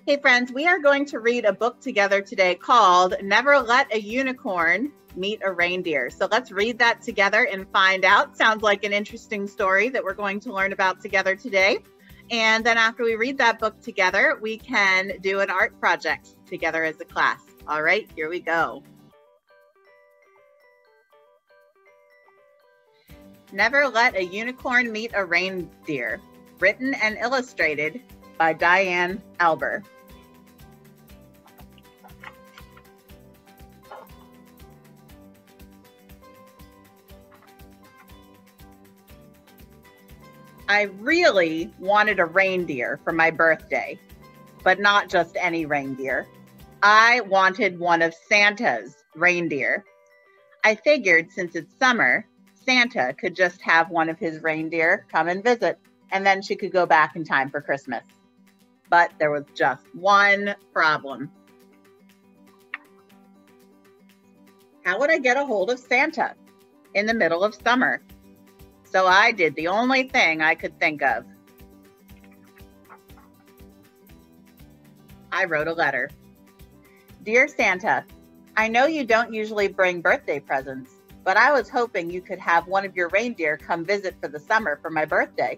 Hey friends, we are going to read a book together today called Never Let a Unicorn Meet a Reindeer. So let's read that together and find out. Sounds like an interesting story that we're going to learn about together today. And then after we read that book together, we can do an art project together as a class. All right, here we go. Never Let a Unicorn Meet a Reindeer. Written and illustrated by Diane Alber. I really wanted a reindeer for my birthday, but not just any reindeer. I wanted one of Santa's reindeer. I figured since it's summer, Santa could just have one of his reindeer come and visit, and then she could go back in time for Christmas. But there was just one problem. How would I get a hold of Santa in the middle of summer? So I did the only thing I could think of. I wrote a letter. Dear Santa, I know you don't usually bring birthday presents, but I was hoping you could have one of your reindeer come visit for the summer for my birthday.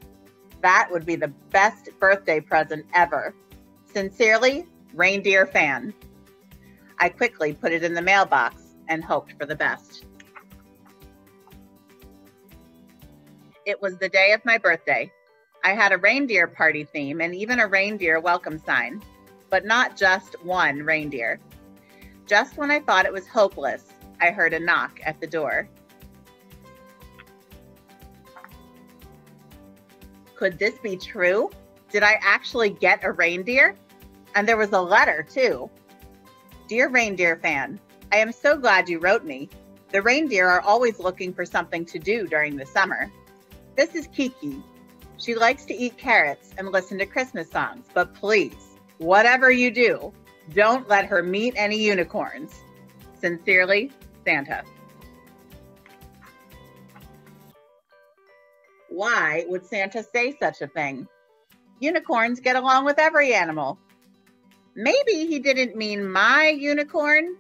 That would be the best birthday present ever. Sincerely, Reindeer Fan. I quickly put it in the mailbox and hoped for the best. It was the day of my birthday. I had a reindeer party theme and even a reindeer welcome sign, but not just one reindeer. Just when I thought it was hopeless, I heard a knock at the door. Could this be true? Did I actually get a reindeer? And there was a letter too. Dear Reindeer Fan, I am so glad you wrote me. The reindeer are always looking for something to do during the summer. This is Kiki. She likes to eat carrots and listen to Christmas songs, but please, whatever you do, don't let her meet any unicorns. Sincerely, Santa. Why would Santa say such a thing? Unicorns get along with every animal. Maybe he didn't mean my unicorn.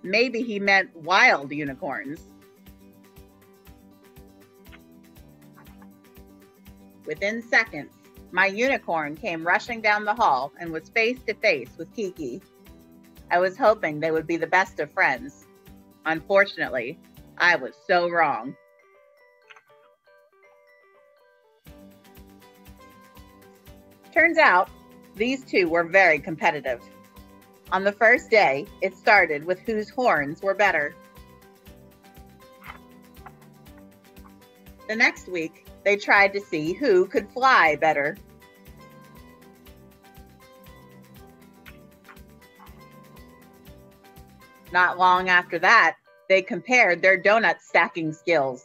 Maybe he meant wild unicorns. Within seconds, my unicorn came rushing down the hall and was face to face with Kiki. I was hoping they would be the best of friends. Unfortunately, I was so wrong. Turns out, these two were very competitive. On the first day, it started with whose horns were better. The next week, they tried to see who could fly better. Not long after that, they compared their donut stacking skills.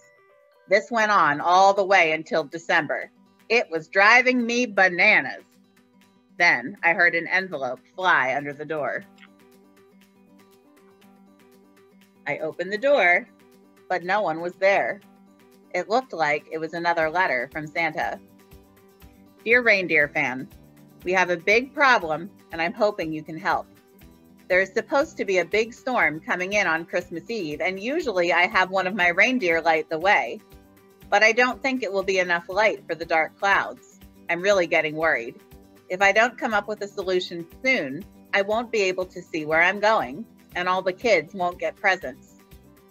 This went on all the way until December. It was driving me bananas. Then I heard an envelope fly under the door. I opened the door, but no one was there. It looked like it was another letter from Santa. Dear Reindeer Fan, we have a big problem and I'm hoping you can help. There is supposed to be a big storm coming in on Christmas Eve, and usually I have one of my reindeer light the way. But I don't think it will be enough light for the dark clouds. I'm really getting worried. If I don't come up with a solution soon, I won't be able to see where I'm going, and all the kids won't get presents.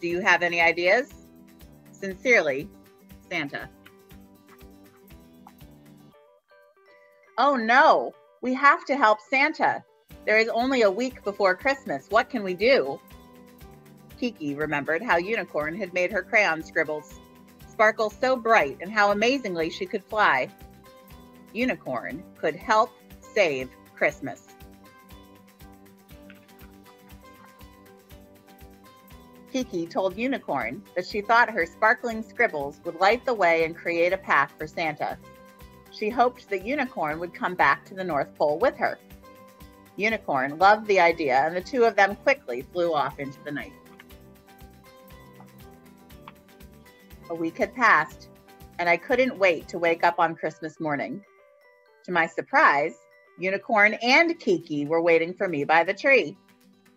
Do you have any ideas? Sincerely, Santa. Oh no, we have to help Santa. There is only a week before Christmas. What can we do? Kiki remembered how Unicorn had made her crayon scribbles sparkle so bright and how amazingly she could fly. Unicorn could help save Christmas. Kiki told Unicorn that she thought her sparkling scribbles would light the way and create a path for Santa. She hoped that Unicorn would come back to the North Pole with her. Unicorn loved the idea, and the two of them quickly flew off into the night. A week had passed, and I couldn't wait to wake up on Christmas morning. To my surprise, Unicorn and Kiki were waiting for me by the tree.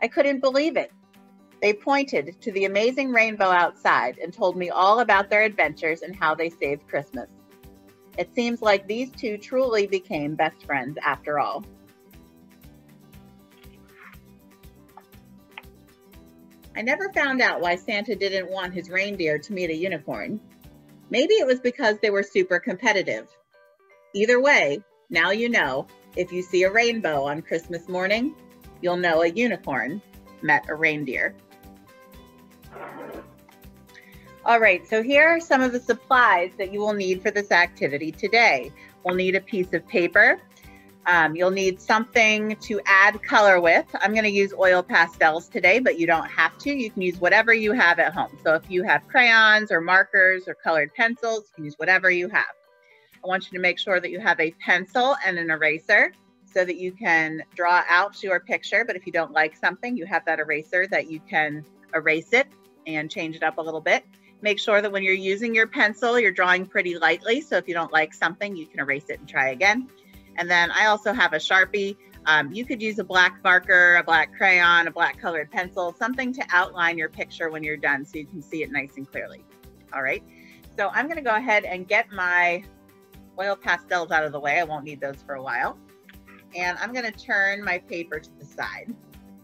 I couldn't believe it. They pointed to the amazing rainbow outside and told me all about their adventures and how they saved Christmas. It seems like these two truly became best friends after all. I never found out why Santa didn't want his reindeer to meet a unicorn. Maybe it was because they were super competitive. Either way, now you know, if you see a rainbow on Christmas morning, you'll know a unicorn met a reindeer. All right, so here are some of the supplies that you will need for this activity today. We'll need a piece of paper. You'll need something to add color with. I'm going to use oil pastels today, but you don't have to. You can use whatever you have at home. So if you have crayons or markers or colored pencils, you can use whatever you have. I want you to make sure that you have a pencil and an eraser so that you can draw out your picture. But if you don't like something, you have that eraser that you can erase it and change it up a little bit. Make sure that when you're using your pencil, you're drawing pretty lightly. So if you don't like something, you can erase it and try again. And then I also have a Sharpie. You could use a black marker, a black crayon, a black colored pencil, something to outline your picture when you're done so you can see it nice and clearly. All right, so I'm gonna go ahead and get my oil pastels out of the way. I won't need those for a while. And I'm gonna turn my paper to the side,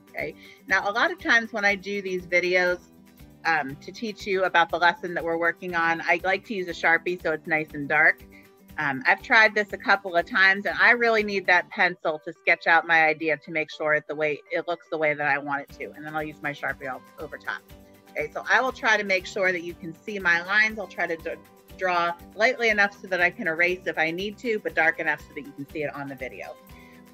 okay? Now, a lot of times when I do these videos to teach you about the lesson that we're working on, I like to use a Sharpie so it's nice and dark. I've tried this a couple of times and I really need that pencil to sketch out my idea to make sure it looks the way that I want it to. And then I'll use my Sharpie over top. Okay, so I will try to make sure that you can see my lines. I'll try to draw lightly enough so that I can erase if I need to, but dark enough so that you can see it on the video.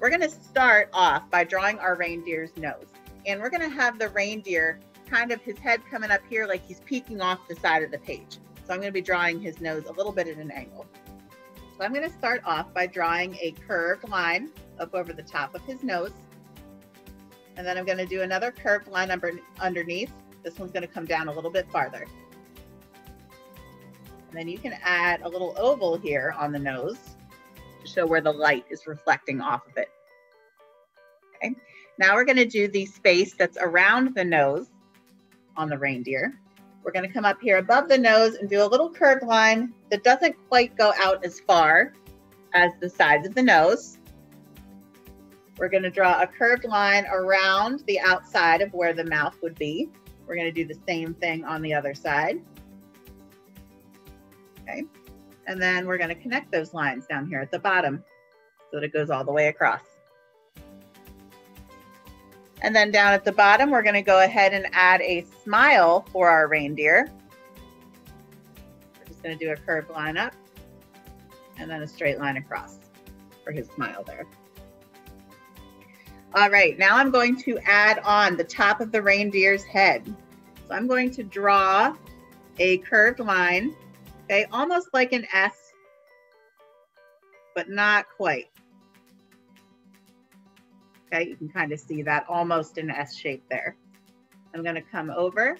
We're gonna start off by drawing our reindeer's nose. And we're gonna have the reindeer kind of his head coming up here like he's peeking off the side of the page. So I'm gonna be drawing his nose a little bit at an angle. So I'm going to start off by drawing a curved line up over the top of his nose. And then I'm going to do another curved line underneath. This one's going to come down a little bit farther. And then you can add a little oval here on the nose to show where the light is reflecting off of it. Okay. Now we're going to do the space that's around the nose on the reindeer. We're going to come up here above the nose and do a little curved line that doesn't quite go out as far as the sides of the nose. We're going to draw a curved line around the outside of where the mouth would be. We're going to do the same thing on the other side. Okay. And then we're going to connect those lines down here at the bottom so that it goes all the way across. And then down at the bottom, we're going to go ahead and add a smile for our reindeer. We're just going to do a curved line up and then a straight line across for his smile there. All right, now I'm going to add on the top of the reindeer's head. So I'm going to draw a curved line, okay, almost like an S, but not quite. Okay, you can kind of see that almost in S shape there. I'm going to come over.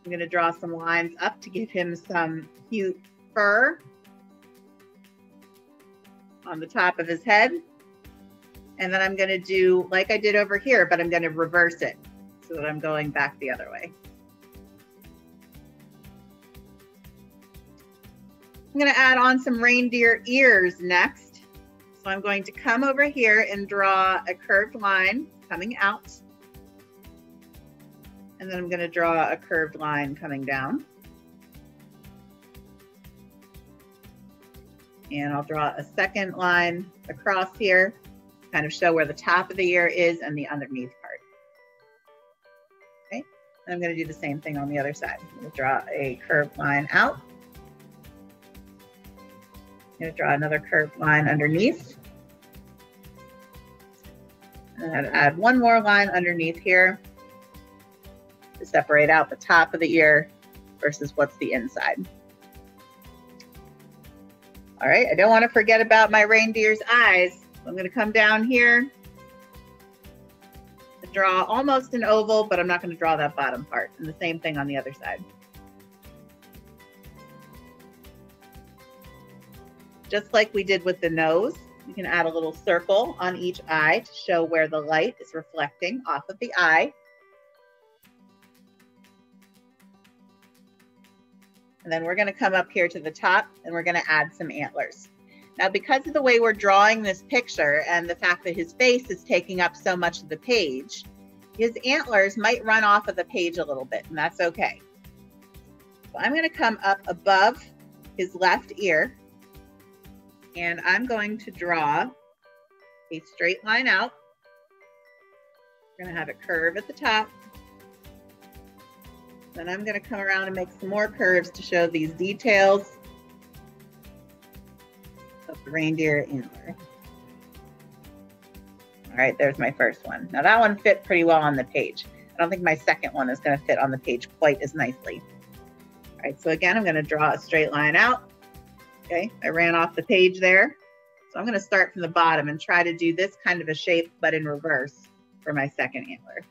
I'm going to draw some lines up to give him some cute fur on the top of his head. And then I'm going to do like I did over here, but I'm going to reverse it so that I'm going back the other way. I'm going to add on some reindeer ears next. So I'm going to come over here and draw a curved line coming out. And then I'm going to draw a curved line coming down. And I'll draw a second line across here, kind of show where the top of the ear is and the underneath part. Okay, and I'm going to do the same thing on the other side. I'm going to draw a curved line out. I'm going to draw another curved line underneath. And then add one more line underneath here to separate out the top of the ear versus what's the inside. All right, I don't want to forget about my reindeer's eyes. So I'm going to come down here and draw almost an oval, but I'm not going to draw that bottom part. And the same thing on the other side. Just like we did with the nose, You can add a little circle on each eye to show where the light is reflecting off of the eye. And then we're going to come up here to the top and we're going to add some antlers. Now, because of the way we're drawing this picture and the fact that his face is taking up so much of the page, his antlers might run off of the page a little bit, and that's okay. So I'm going to come up above his left ear, and I'm going to draw a straight line out. We're going to have a curve at the top. Then I'm going to come around and make some more curves to show these details of the reindeer antler. All right, there's my first one. Now that one fit pretty well on the page. I don't think my second one is going to fit on the page quite as nicely. All right, so again, I'm going to draw a straight line out. Okay, I ran off the page there. So I'm going to start from the bottom and try to do this kind of a shape, but in reverse for my second antler.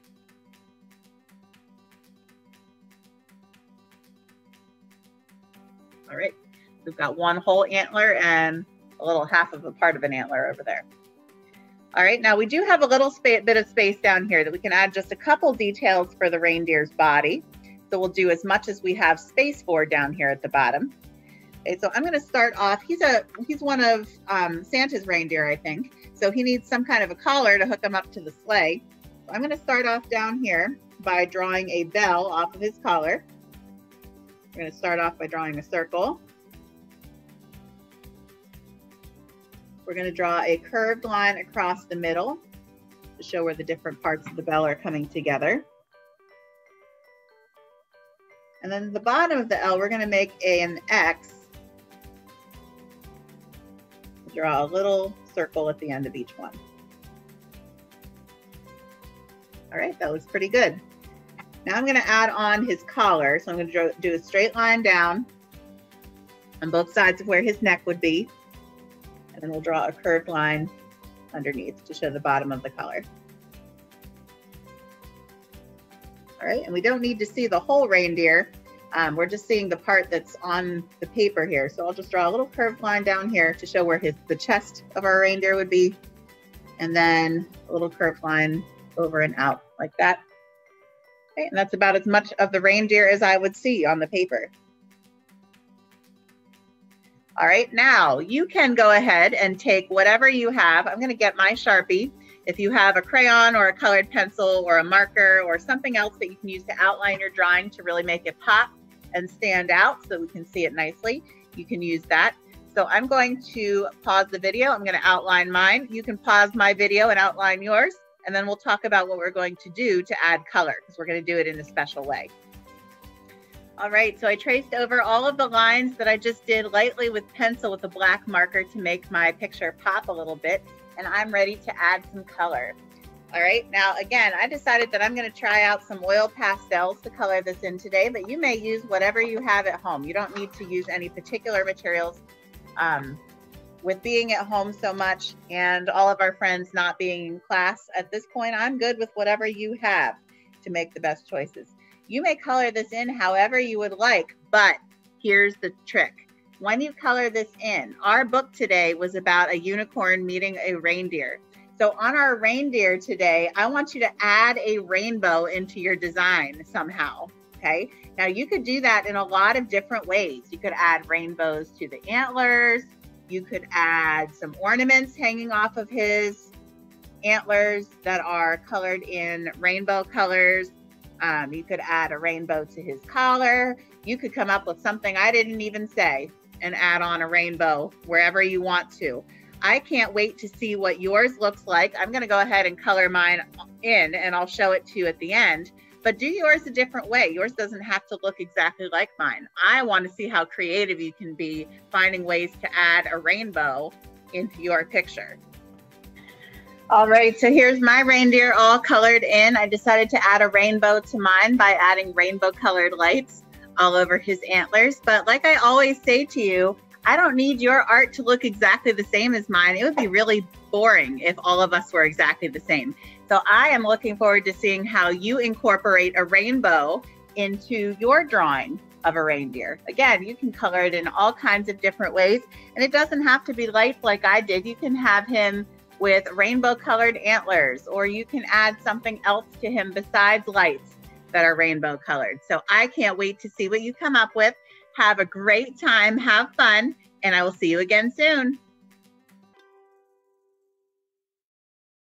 All right, we've got one whole antler and a little half of a part of an antler over there. All right, now we do have a little bit of space down here that we can add just a couple details for the reindeer's body. So we'll do as much as we have space for down here at the bottom. Okay, so I'm going to start off. He's one of Santa's reindeer, I think. So he needs some kind of a collar to hook him up to the sleigh. So I'm going to start off down here by drawing a bell off of his collar. We're going to start off by drawing a circle. We're going to draw a curved line across the middle to show where the different parts of the bell are coming together. And then the bottom of the L, we're going to make an X. Draw a little circle at the end of each one. All right, that looks pretty good. Now I'm going to add on his collar. So I'm going to do a straight line down on both sides of where his neck would be. And then we'll draw a curved line underneath to show the bottom of the collar. All right, and we don't need to see the whole reindeer. We're just seeing the part that's on the paper here. So I'll just draw a little curved line down here to show where the chest of our reindeer would be. And then a little curved line over and out like that. Okay, and that's about as much of the reindeer as I would see on the paper. All right, now you can go ahead and take whatever you have. I'm going to get my Sharpie. If you have a crayon or a colored pencil or a marker or something else that you can use to outline your drawing to really make it pop and stand out so we can see it nicely, you can use that. So I'm going to pause the video. I'm going to outline mine. You can pause my video and outline yours, and then we'll talk about what we're going to do to add color, because we're going to do it in a special way. All right, so I traced over all of the lines that I just did lightly with pencil with a black marker to make my picture pop a little bit, and I'm ready to add some color. All right, now again, I decided that I'm going to try out some oil pastels to color this in today, but you may use whatever you have at home. You don't need to use any particular materials. With being at home so much and all of our friends not being in class at this point, I'm good with whatever you have to make the best choices. You may color this in however you would like, but here's the trick. When you color this in, our book today was about a unicorn meeting a reindeer. So on our reindeer today, I want you to add a rainbow into your design somehow, okay? Now you could do that in a lot of different ways. You could add rainbows to the antlers. You could add some ornaments hanging off of his antlers that are colored in rainbow colors. You could add a rainbow to his collar. You could come up with something I didn't even say and add on a rainbow wherever you want to. I can't wait to see what yours looks like. I'm going to go ahead and color mine in, and I'll show it to you at the end. But do yours a different way. Yours doesn't have to look exactly like mine. I want to see how creative you can be finding ways to add a rainbow into your picture. All right, so here's my reindeer all colored in. I decided to add a rainbow to mine by adding rainbow colored lights all over his antlers. But like I always say to you, I don't need your art to look exactly the same as mine. It would be really boring if all of us were exactly the same. So I am looking forward to seeing how you incorporate a rainbow into your drawing of a reindeer. Again, you can color it in all kinds of different ways, and it doesn't have to be lights like I did. You can have him with rainbow colored antlers, or you can add something else to him besides lights that are rainbow colored. So I can't wait to see what you come up with. Have a great time, have fun, and I will see you again soon.